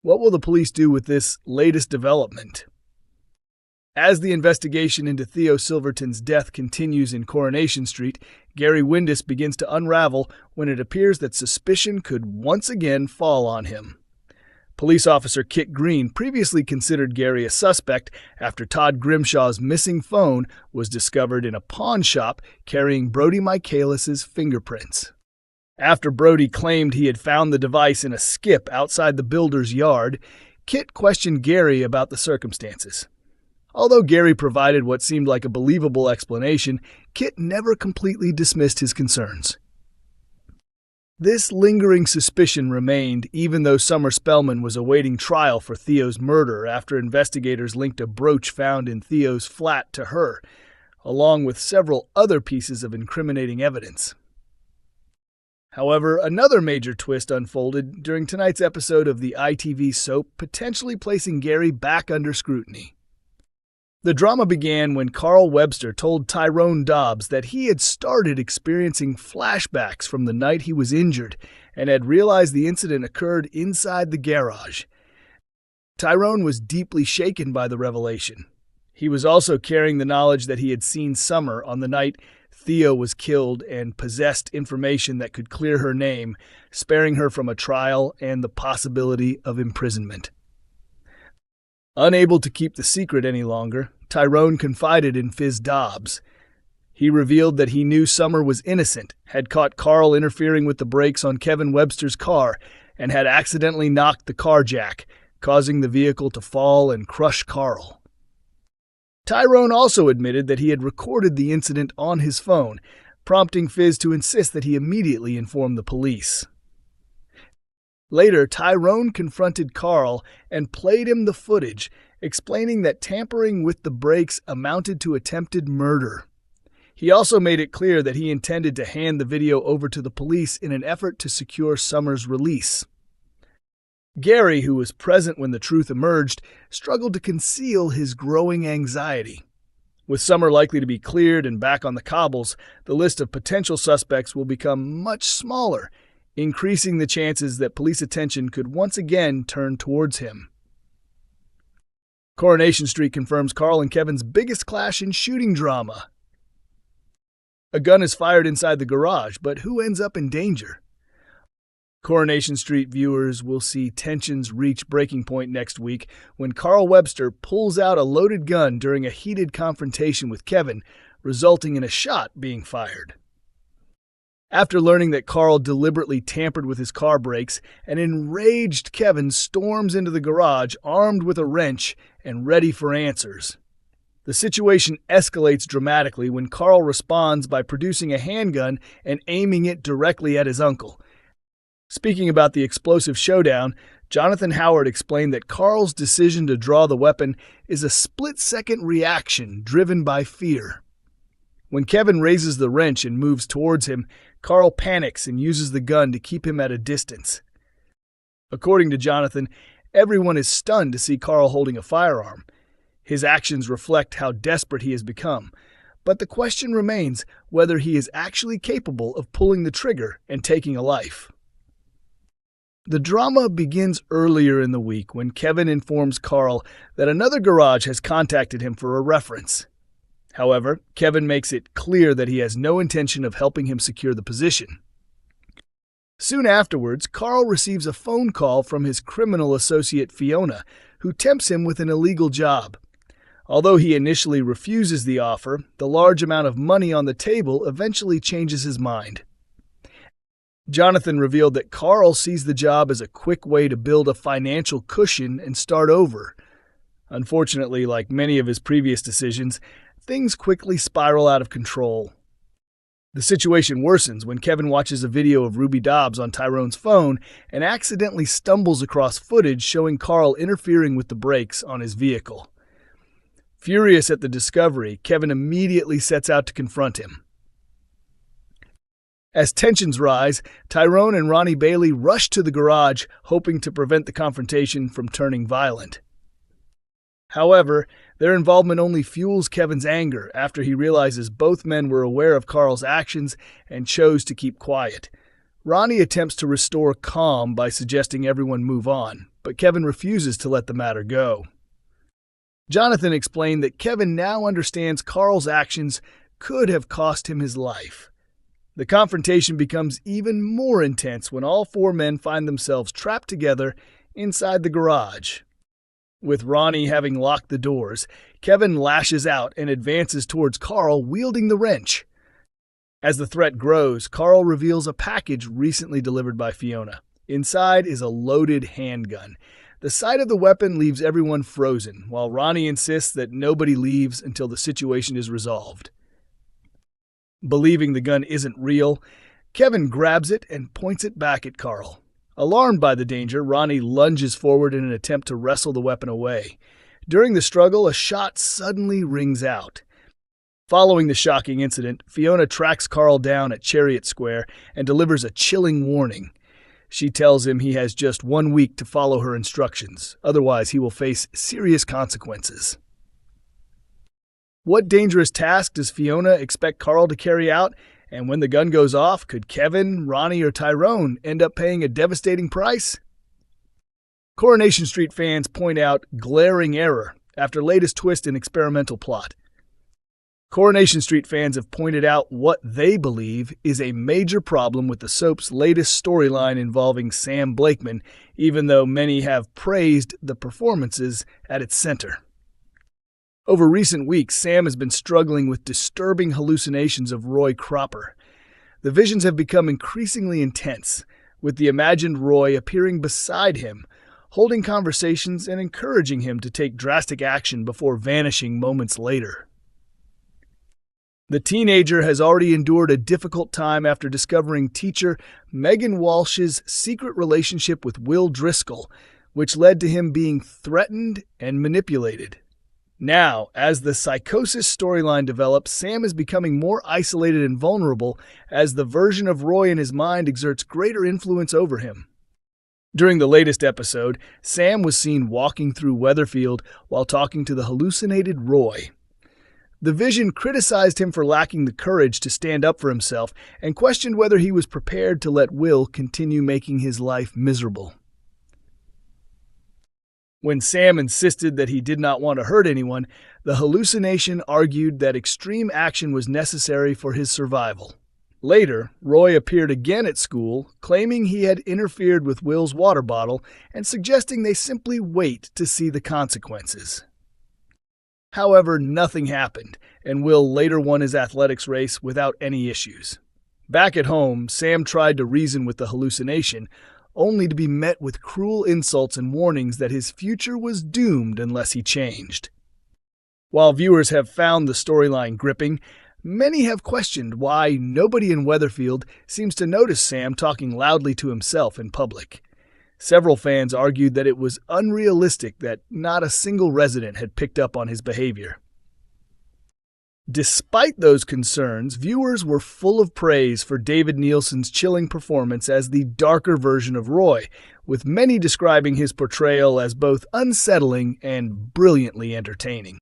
What will the police do with this latest development? As the investigation into Theo Silverton's death continues in Coronation Street, Gary Windass begins to unravel when it appears that suspicion could once again fall on him. Police officer Kit Green previously considered Gary a suspect after Todd Grimshaw's missing phone was discovered in a pawn shop carrying Brody Michaelis's fingerprints. After Brody claimed he had found the device in a skip outside the builder's yard, Kit questioned Gary about the circumstances. Although Gary provided what seemed like a believable explanation, Kit never completely dismissed his concerns. This lingering suspicion remained even though Summer Spellman was awaiting trial for Theo's murder after investigators linked a brooch found in Theo's flat to her, along with several other pieces of incriminating evidence. However, another major twist unfolded during tonight's episode of the ITV soap, potentially placing Gary back under scrutiny. The drama began when Carl Webster told Tyrone Dobbs that he had started experiencing flashbacks from the night he was injured and had realized the incident occurred inside the garage. Tyrone was deeply shaken by the revelation. He was also carrying the knowledge that he had seen Summer on the night Theo was killed and possessed information that could clear her name, sparing her from a trial and the possibility of imprisonment. Unable to keep the secret any longer, Tyrone confided in Fizz Dobbs. He revealed that he knew Summer was innocent, had caught Carl interfering with the brakes on Kevin Webster's car, and had accidentally knocked the car jack, causing the vehicle to fall and crush Carl. Tyrone also admitted that he had recorded the incident on his phone, prompting Fizz to insist that he immediately inform the police. Later, Tyrone confronted Carl and played him the footage, explaining that tampering with the brakes amounted to attempted murder. He also made it clear that he intended to hand the video over to the police in an effort to secure Summer's release. Gary, who was present when the truth emerged, struggled to conceal his growing anxiety. With Summer likely to be cleared and back on the cobbles, the list of potential suspects will become much smaller, increasing the chances that police attention could once again turn towards him. Coronation Street confirms Carl and Kevin's biggest clash in shooting drama. A gun is fired inside the garage, but who ends up in danger? Coronation Street viewers will see tensions reach breaking point next week when Carl Webster pulls out a loaded gun during a heated confrontation with Kevin, resulting in a shot being fired. After learning that Carl deliberately tampered with his car brakes, an enraged Kevin storms into the garage armed with a wrench and ready for answers. The situation escalates dramatically when Carl responds by producing a handgun and aiming it directly at his uncle. Speaking about the explosive showdown, Jonathan Howard explained that Carl's decision to draw the weapon is a split-second reaction driven by fear. When Kevin raises the wrench and moves towards him, Carl panics and uses the gun to keep him at a distance. According to Jonathan, everyone is stunned to see Carl holding a firearm. His actions reflect how desperate he has become, but the question remains whether he is actually capable of pulling the trigger and taking a life. The drama begins earlier in the week when Kevin informs Carl that another garage has contacted him for a reference. However, Kevin makes it clear that he has no intention of helping him secure the position. Soon afterwards, Carl receives a phone call from his criminal associate Fiona, who tempts him with an illegal job. Although he initially refuses the offer, the large amount of money on the table eventually changes his mind. Jonathan revealed that Carl sees the job as a quick way to build a financial cushion and start over. Unfortunately, like many of his previous decisions, things quickly spiral out of control. The situation worsens when Kevin watches a video of Ruby Dobbs on Tyrone's phone and accidentally stumbles across footage showing Carl interfering with the brakes on his vehicle. Furious at the discovery, Kevin immediately sets out to confront him. As tensions rise, Tyrone and Ronnie Bailey rush to the garage, hoping to prevent the confrontation from turning violent. However, their involvement only fuels Kevin's anger after he realizes both men were aware of Carl's actions and chose to keep quiet. Ronnie attempts to restore calm by suggesting everyone move on, but Kevin refuses to let the matter go. Jonathan explained that Kevin now understands Carl's actions could have cost him his life. The confrontation becomes even more intense when all four men find themselves trapped together inside the garage. With Ronnie having locked the doors, Kevin lashes out and advances towards Carl wielding the wrench. As the threat grows, Carl reveals a package recently delivered by Fiona. Inside is a loaded handgun. The sight of the weapon leaves everyone frozen, while Ronnie insists that nobody leaves until the situation is resolved. Believing the gun isn't real, Kevin grabs it and points it back at Carl. Alarmed by the danger, Ronnie lunges forward in an attempt to wrestle the weapon away. During the struggle, a shot suddenly rings out. Following the shocking incident, Fiona tracks Carl down at Chariot Square and delivers a chilling warning. She tells him he has just 1 week to follow her instructions, otherwise he will face serious consequences. What dangerous task does Fiona expect Carl to carry out? And when the gun goes off, could Kevin, Ronnie, or Tyrone end up paying a devastating price? Coronation Street fans point out glaring error after latest twist in experimental plot. Coronation Street fans have pointed out what they believe is a major problem with the soap's latest storyline involving Sam Blakeman, even though many have praised the performances at its center. Over recent weeks, Sam has been struggling with disturbing hallucinations of Roy Cropper. The visions have become increasingly intense, with the imagined Roy appearing beside him, holding conversations and encouraging him to take drastic action before vanishing moments later. The teenager has already endured a difficult time after discovering teacher Megan Walsh's secret relationship with Will Driscoll, which led to him being threatened and manipulated. Now, as the psychosis storyline develops, Sam is becoming more isolated and vulnerable as the version of Roy in his mind exerts greater influence over him. During the latest episode, Sam was seen walking through Weatherfield while talking to the hallucinated Roy. The Vision criticized him for lacking the courage to stand up for himself and questioned whether he was prepared to let Will continue making his life miserable. When Sam insisted that he did not want to hurt anyone, the hallucination argued that extreme action was necessary for his survival. Later, Roy appeared again at school, claiming he had interfered with Will's water bottle and suggesting they simply wait to see the consequences. However, nothing happened, and Will later won his athletics race without any issues. Back at home, Sam tried to reason with the hallucination, only to be met with cruel insults and warnings that his future was doomed unless he changed. While viewers have found the storyline gripping, many have questioned why nobody in Weatherfield seems to notice Sam talking loudly to himself in public. Several fans argued that it was unrealistic that not a single resident had picked up on his behavior. Despite those concerns, viewers were full of praise for David Nielsen's chilling performance as the darker version of Roy, with many describing his portrayal as both unsettling and brilliantly entertaining.